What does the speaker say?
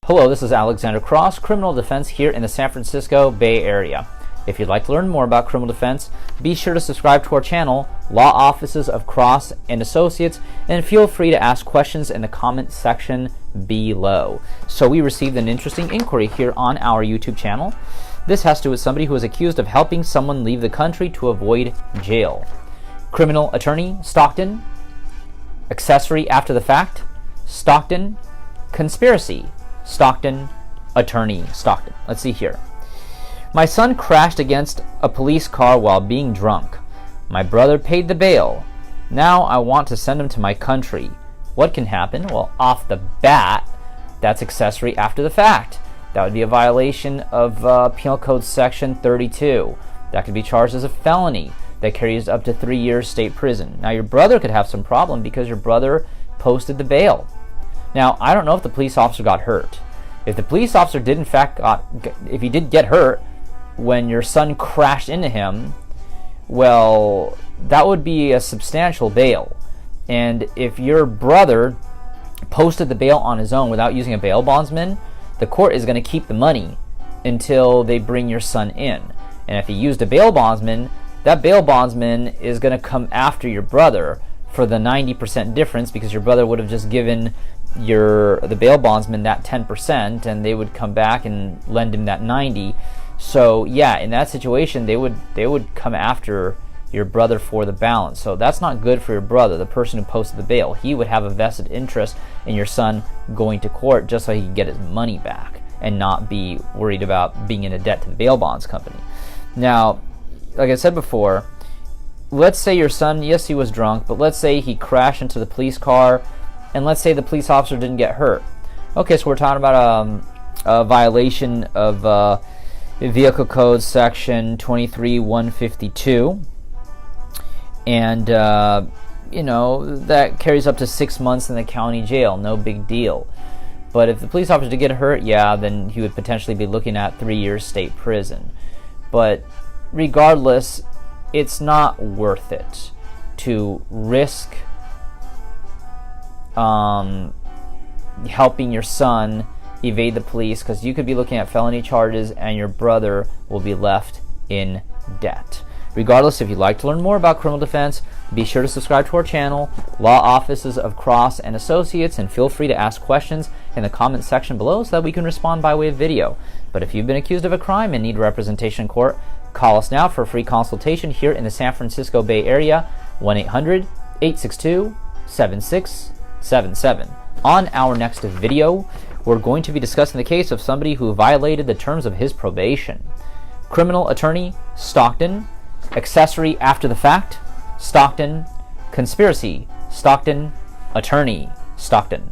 Hello, this is Alexander Cross, Criminal Defense here in the San Francisco Bay Area. If you'd like to learn more about criminal defense, be sure to subscribe to our channel, Law Offices of Cross and Associates, and feel free to ask questions in the comment section below. So we received an interesting inquiry here on our YouTube channel. This has to do with somebody who is accused of helping someone leave the country to avoid jail. Criminal attorney, Stockton. Accessory after the fact, Stockton. Conspiracy, Stockton. Attorney, Stockton. Let's see here. My son crashed against a police car while being drunk. My brother paid the bail. Now I want to send him to my country. What can happen? Well, off the bat, that's accessory after the fact. That would be a violation of Penal Code Section 32. That could be charged as a felony that carries up to 3 years state prison. Now, your brother could have some problem because your brother posted the bail. Now, I don't know if the police officer got hurt. If the police officer did in fact if he did get hurt when your son crashed into him, well, that would be a substantial bail. And if your brother posted the bail on his own without using a bail bondsman, the court is going to keep the money until they bring your son in. And if he used a bail bondsman, that bail bondsman is going to come after your brother for the 90% difference, because your brother would have just given the bail bondsman that 10%, and they would come back and lend him that 90. So yeah, in that situation, they would come after your brother for the balance. So that's not good for your brother, the person who posted the bail. He would have a vested interest in your son going to court just so he could get his money back and not be worried about being in a debt to the bail bonds company. Now, like I said before, let's say your son, yes, he was drunk, but let's say he crashed into the police car, and let's say the police officer didn't get hurt. Okay, so we're talking about a violation of Vehicle Code Section 23-152, and that carries up to 6 months in the county jail. No big deal. But if the police officer did get hurt, yeah, then he would potentially be looking at 3 years state prison. But regardless, it's not worth it to risk helping your son evade the police, because you could be looking at felony charges and your brother will be left in debt. Regardless, if you'd like to learn more about criminal defense, be sure to subscribe to our channel, Law Offices of Cross and Associates, and feel free to ask questions in the comment section below so that we can respond by way of video. But if you've been accused of a crime and need representation in court, call us now for a free consultation here in the San Francisco Bay Area, 1-800-862-7677. On our next video, we're going to be discussing the case of somebody who violated the terms of his probation. Criminal attorney, Stockton. Accessory after the fact, Stockton. Conspiracy, Stockton. Attorney, Stockton.